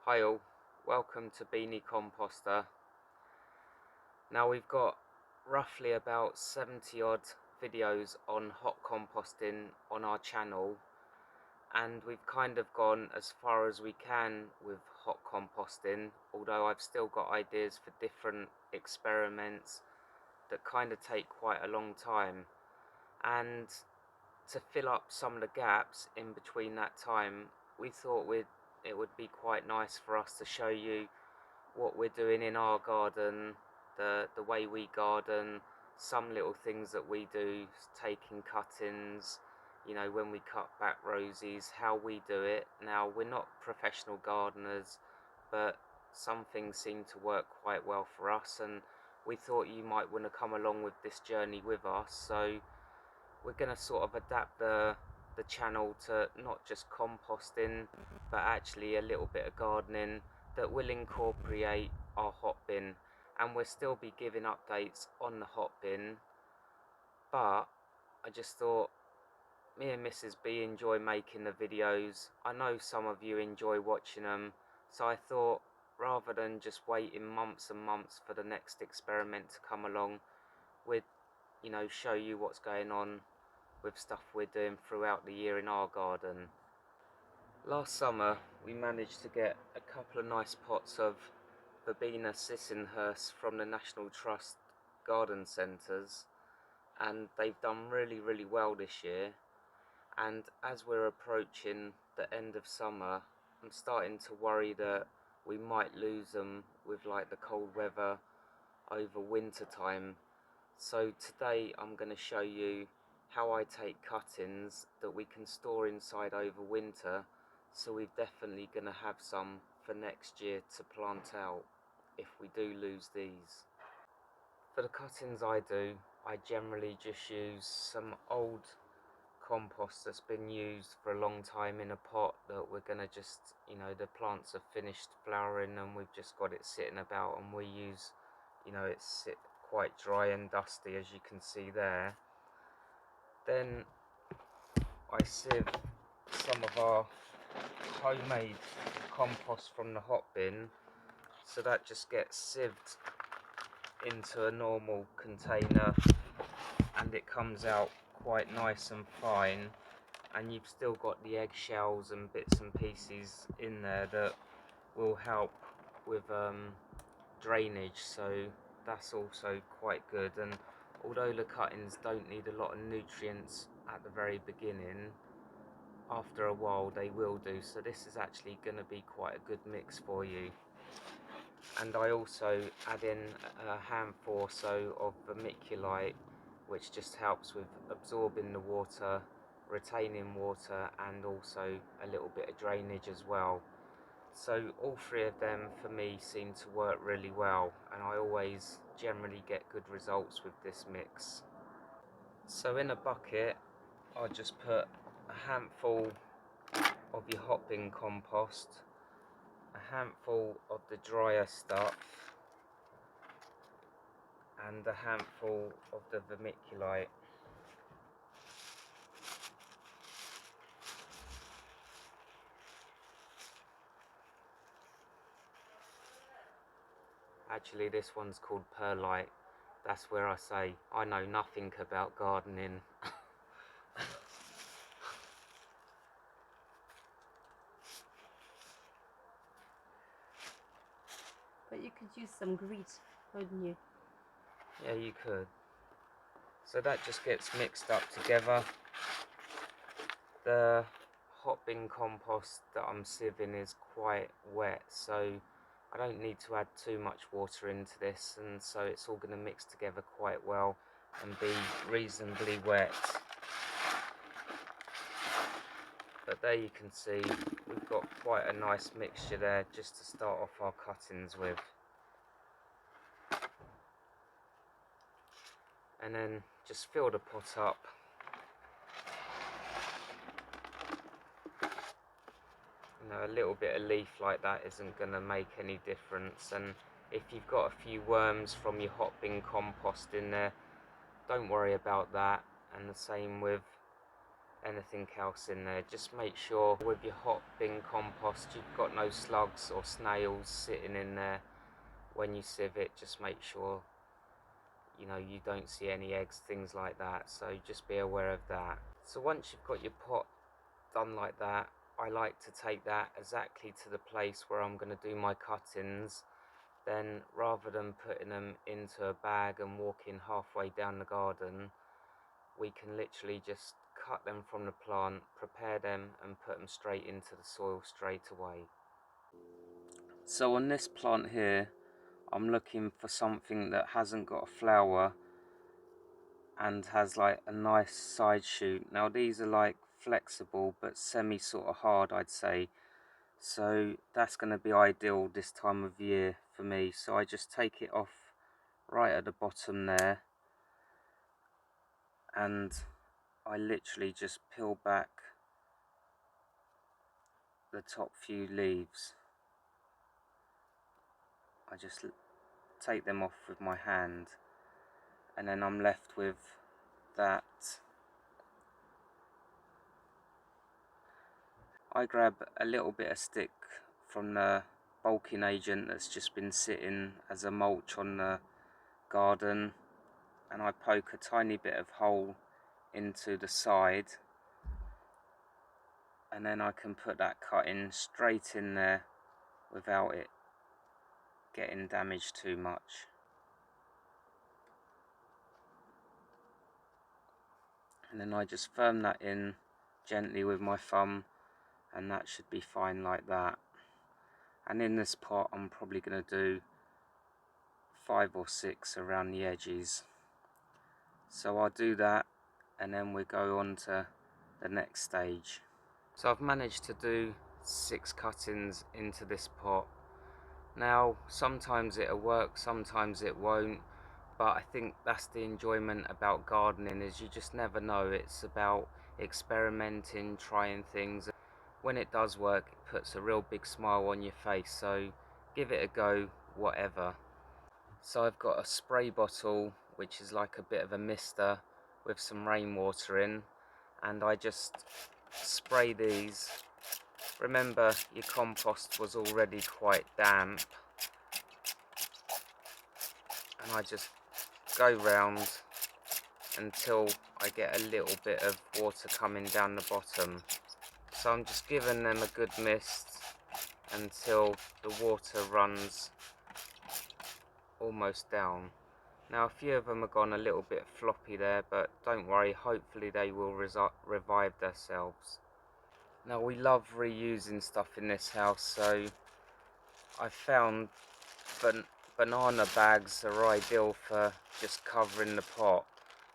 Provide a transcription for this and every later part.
Hi all, welcome to Beanie Composter. Now we've got roughly about 70 odd videos on hot composting on our channel, and we've kind of gone as far as we can with hot composting, although I've still got ideas for different experiments that kind of take quite a long time. And to fill up some of the gaps in between that time, we thought it would be quite nice for us to show you what we're doing in our garden, the way we garden, some little things that we do, taking cuttings, when we cut back roses, how we do it. Now, we're not professional gardeners, but some things seem to work quite well for us, and we thought you might want to come along with this journey with us. So we're going to sort of adapt the channel to not just composting, but actually a little bit of gardening that will incorporate our hot bin. And we'll still be giving updates on the hot bin, but I just thought me and Mrs. B enjoy making the videos. I know some of you enjoy watching them, so I thought rather than just waiting months and months for the next experiment to come along, we'd show you what's going on with stuff we're doing throughout the year in our garden. Last summer we managed to get a couple of nice pots of verbena Sissinghurst from the National Trust garden centres, and they've done really well this year. And as we're approaching the end of summer, I'm starting to worry that we might lose them with like the cold weather over winter time. So today I'm going to show you how I take cuttings that we can store inside over winter, so we're definitely going to have some for next year to plant out if we do lose these. For the cuttings I do, I generally just use some old compost that's been used for a long time in a pot that we're going to just, the plants have finished flowering and we've just got it sitting about, and we use, it's quite dry and dusty, as you can see there. Then I sieve some of our homemade compost from the hot bin, so that just gets sieved into a normal container and it comes out quite nice and fine, and you've still got the eggshells and bits and pieces in there that will help with drainage, so that's also quite good. And although the cuttings don't need a lot of nutrients at the very beginning, after a while they will do, so this is actually going to be quite a good mix for you. And I also add in a handful or so of vermiculite, which just helps with absorbing the water, retaining water, and also a little bit of drainage as well. So all three of them for me seem to work really well, and I always generally get good results with this mix. So in a bucket I'll just put a handful of your Hotbin compost, a handful of the drier stuff, and a handful of the vermiculite. Actually, this one's called perlite. That's where I say I know nothing about gardening. But you could use some grit, couldn't you? Yeah, you could. So that just gets mixed up together. The Hotbin compost that I'm sieving is quite wet, so I don't need to add too much water into this, and so it's all going to mix together quite well and be reasonably wet. But there you can see we've got quite a nice mixture there just to start off our cuttings with. And then just fill the pot up. A little bit of leaf like that isn't going to make any difference, and if you've got a few worms from your Hotbin compost in there, don't worry about that. And the same with anything else in there. Just make sure with your Hotbin compost you've got no slugs or snails sitting in there when you sieve it. Just make sure you don't see any eggs, things like that, so just be aware of that. So once you've got your pot done like that, I like to take that exactly to the place where I'm going to do my cuttings. Then rather than putting them into a bag and walking halfway down the garden, we can literally just cut them from the plant, prepare them and put them straight into the soil straight away. So on this plant here, I'm looking for something that hasn't got a flower and has like a nice side shoot. Now these are like flexible but semi sort of hard, I'd say, so that's going to be ideal this time of year for me. So I just take it off right at the bottom there, and I literally just peel back the top few leaves. I just take them off with my hand, and then I'm left with that. I grab a little bit of stick from the bulking agent that's just been sitting as a mulch on the garden, and I poke a tiny bit of hole into the side, and then I can put that cutting straight in there without it getting damaged too much. And then I just firm that in gently with my thumb, and that should be fine like that. And in this pot I'm probably going to do 5 or 6 around the edges. So I'll do that, and then we go on to the next stage. So I've managed to do 6 cuttings into this pot. Now sometimes it'll work, sometimes it won't, but I think that's the enjoyment about gardening, is you just never know. It's about experimenting, trying things. When it does work, it puts a real big smile on your face, so give it a go, whatever. So I've got a spray bottle which is like a bit of a mister with some rainwater in, and I just spray these. Remember, your compost was already quite damp, and I just go round until I get a little bit of water coming down the bottom. So I'm just giving them a good mist until the water runs almost down. Now a few of them have gone a little bit floppy there, but don't worry, hopefully they will revive themselves. Now we love reusing stuff in this house, so I found banana bags are ideal for just covering the pot.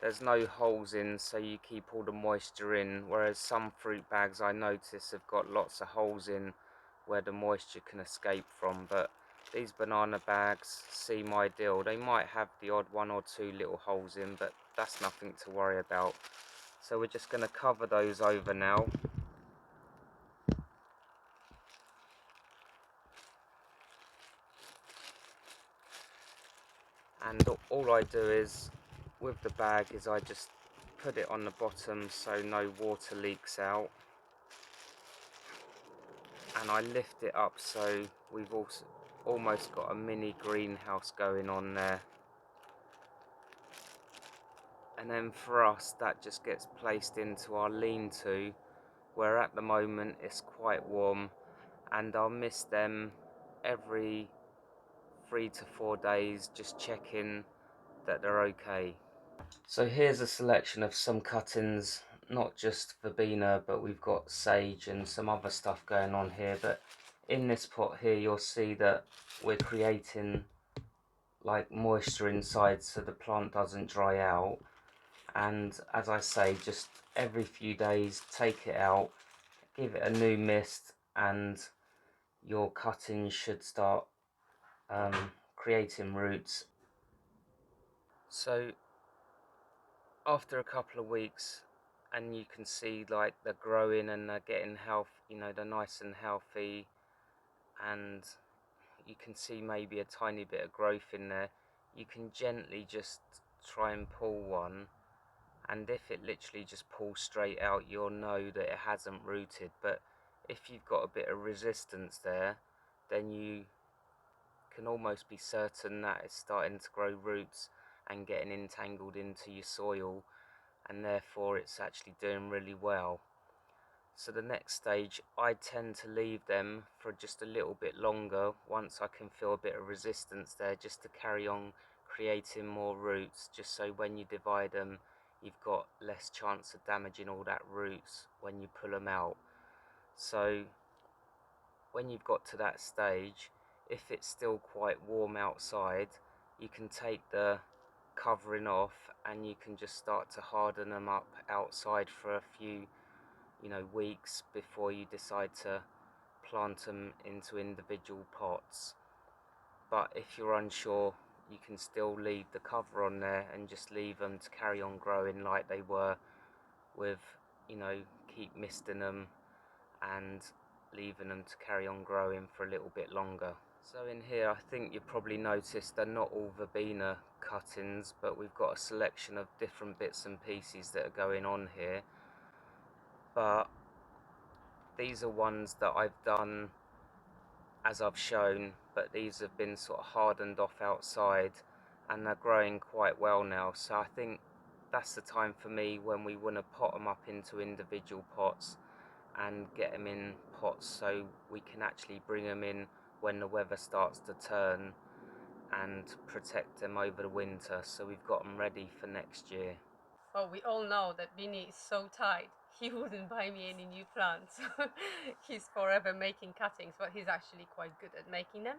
There's no holes in, so you keep all the moisture in, whereas some fruit bags I notice have got lots of holes in where the moisture can escape from. But these banana bags seem ideal. They might have the odd 1 or 2 little holes in, but that's nothing to worry about. So we're just going to cover those over now. And all I do is, with the bag, is I just put it on the bottom so no water leaks out, and I lift it up so we've also almost got a mini greenhouse going on there. And then for us, that just gets placed into our lean-to, where at the moment it's quite warm, and I'll mist them every 3 to 4 days, just checking that they're okay. So here's a selection of some cuttings, not just verbena, but we've got sage and some other stuff going on here. But in this pot here, you'll see that we're creating like moisture inside so the plant doesn't dry out. And as I say, just every few days, take it out, give it a new mist, and your cuttings should start creating roots. So after a couple of weeks, and you can see like they're growing and they're getting health, they're nice and healthy, and you can see maybe a tiny bit of growth in there. You can gently just try and pull one, and if it literally just pulls straight out, you'll know that it hasn't rooted. But if you've got a bit of resistance there, then you can almost be certain that it's starting to grow roots and getting entangled into your soil, and therefore it's actually doing really well. So the next stage, I tend to leave them for just a little bit longer once I can feel a bit of resistance there, just to carry on creating more roots, just so when you divide them, you've got less chance of damaging all that roots when you pull them out. So when you've got to that stage, if it's still quite warm outside, you can take the covering off and you can just start to harden them up outside for a few weeks before you decide to plant them into individual pots. But if you're unsure, you can still leave the cover on there and just leave them to carry on growing like they were, with keep misting them and leaving them to carry on growing for a little bit longer. So in here, I think you probably noticed they're not all verbena cuttings, but we've got a selection of different bits and pieces that are going on here. But these are ones that I've done as I've shown, but these have been sort of hardened off outside and they're growing quite well now. So I think that's the time for me when we want to pot them up into individual pots and get them in pots so we can actually bring them in when the weather starts to turn and protect them over the winter, so we've got them ready for next year. Well, we all know that Beanie is so tight, he wouldn't buy me any new plants. He's forever making cuttings, but he's actually quite good at making them.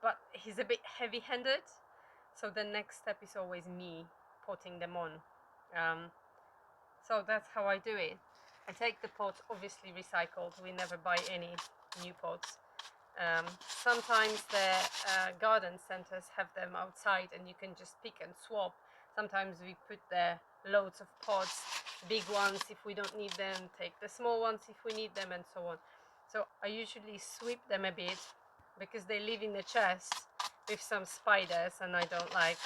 But he's a bit heavy-handed, so the next step is always me potting them on. So that's how I do it. I take the pots, obviously recycled, we never buy any new pots. Sometimes the garden centers have them outside and you can just pick and swap. Sometimes we put there loads of pots, big ones if we don't need them, take the small ones if we need them, and so on. So I usually sweep them a bit because they live in the chest with some spiders and I don't like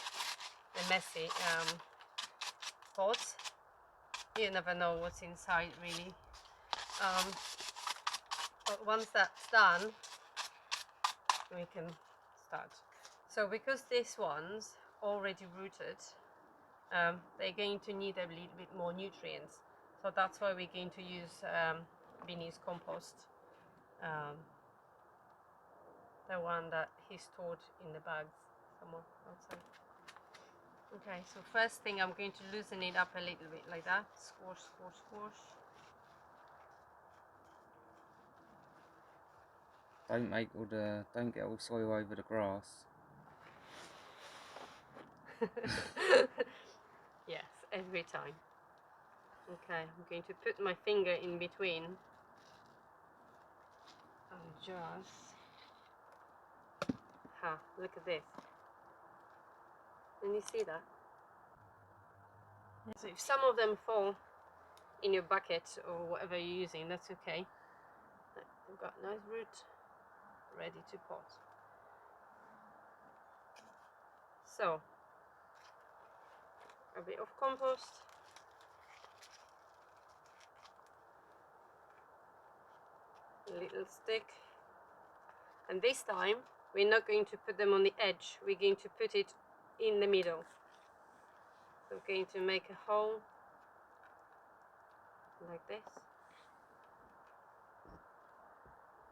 the messy pots. You never know what's inside really. But once that's done, we can start. So because these ones already rooted, they're going to need a little bit more nutrients. So that's why we're going to use Beanie's compost, the one that he stored in the bags somewhere outside. Okay, so first thing I'm going to loosen it up a little bit like that. Squash, squash, squash. Don't get all soil over the grass. Yes, every time. Okay, I'm going to put my finger in between and just look at this. Can you see that? So if some of them fall in your bucket or whatever you're using, that's okay. We've got nice root ready to pot. So a bit of compost, a little stick, and this time we're not going to put them on the edge, we're going to put it in the middle. So we're going to make a hole like this.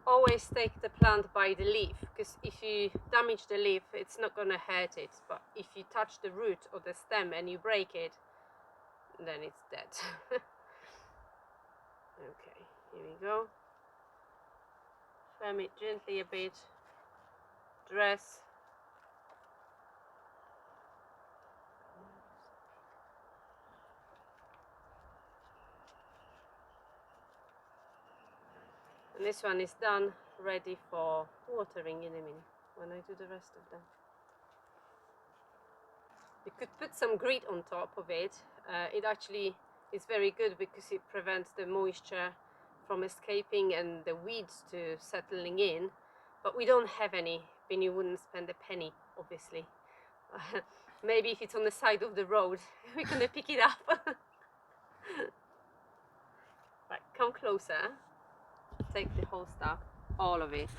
Always take the plant by the leaf, because if you damage the leaf it's not going to hurt it, but if you touch the root or the stem and you break it, then it's dead. Okay, here we go. Firm it gently a bit, dress. And this one is done, ready for watering in a minute when I do the rest of them. You could put some grit on top of it. It actually is very good because it prevents the moisture from escaping and the weeds to settling in. But we don't have any. Beanie wouldn't spend a penny, obviously. Maybe if it's on the side of the road, we're gonna pick it up. Right, come closer. Take the whole stuff, all of it,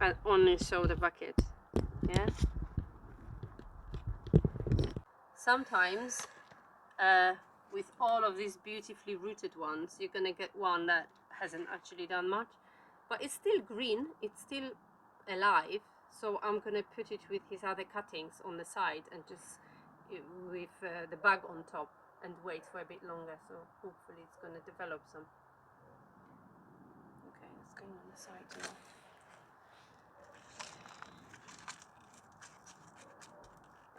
and only show the bucket. Yeah. Sometimes, with all of these beautifully rooted ones, you're gonna get one that hasn't actually done much, but it's still green. It's still alive. So I'm gonna put it with his other cuttings on the side and just with the bag on top and wait for a bit longer. So hopefully it's gonna develop some. Okay, it's going on the side now.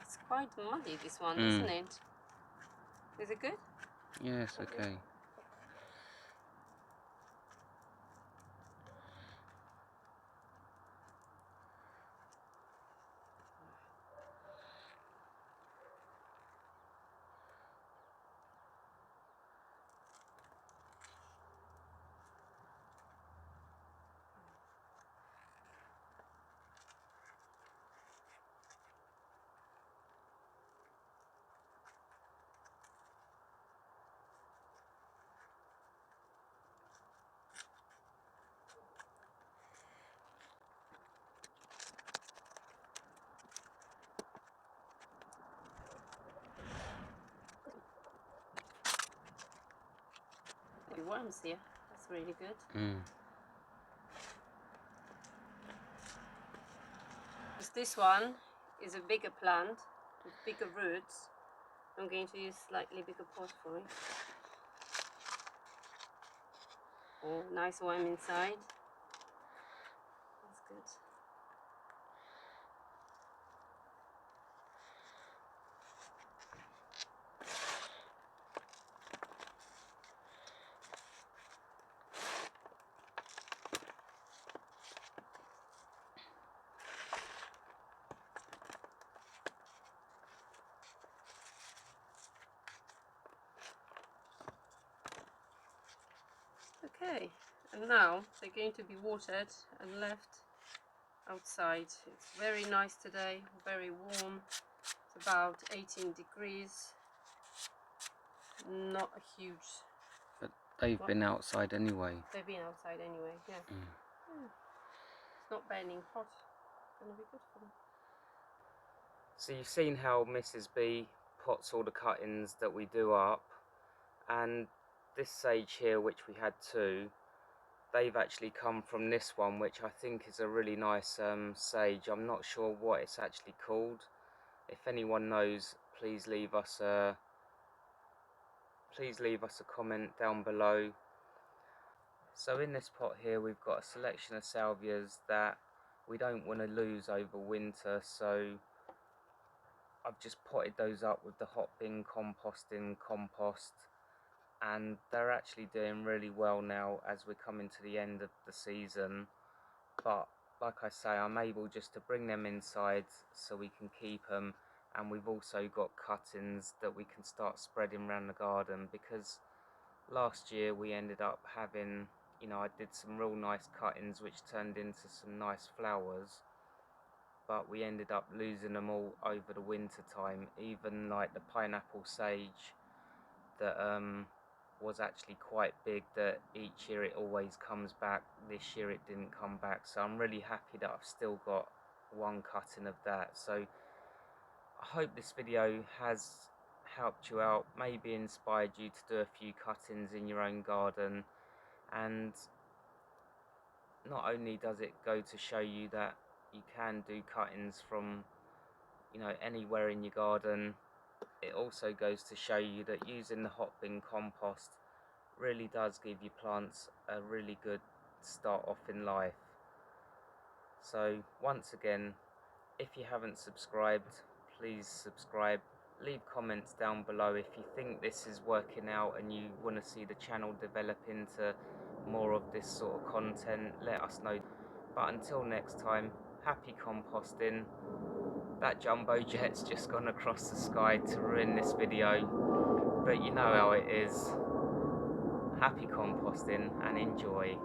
It's quite muddy, this one, isn't it? Is it good? Yes, okay. Worms here. That's really good. This one is a bigger plant with bigger roots. I'm going to use slightly bigger pot for it. Oh, nice worm inside. That's good. Okay, and now they're going to be watered and left outside. It's very nice today, very warm. It's about 18 degrees. Not a huge... But they've been outside anyway. They've been outside anyway, yeah. Yeah. It's not burning hot. It's going to be good for them. So you've seen how Mrs. B pots all the cuttings that we do up, and this sage here, which we had two, they've actually come from this one, which I think is a really nice sage. I'm not sure what it's actually called. If anyone knows, please leave us a comment down below. So in this pot here we've got a selection of salvias that we don't want to lose over winter, so I've just potted those up with the Hotbin Compost, and they're actually doing really well now as we're coming to the end of the season. But like I say, I'm able just to bring them inside so we can keep them, and we've also got cuttings that we can start spreading around the garden, because last year we ended up having, I did some real nice cuttings which turned into some nice flowers, but we ended up losing them all over the winter time. Even like the pineapple sage that was actually quite big, that each year it always comes back, this year it didn't come back, so I'm really happy that I've still got one cutting of that. So I hope this video has helped you out, maybe inspired you to do a few cuttings in your own garden. And not only does it go to show you that you can do cuttings from anywhere in your garden, it also goes to show you that using the Hotbin compost really does give your plants a really good start off in life. So once again, if you haven't subscribed, please subscribe. Leave comments down below if you think this is working out and you want to see the channel develop into more of this sort of content. Let us know. But until next time, happy composting. That jumbo jet's just gone across the sky to ruin this video, but you know how it is. Happy composting and enjoy.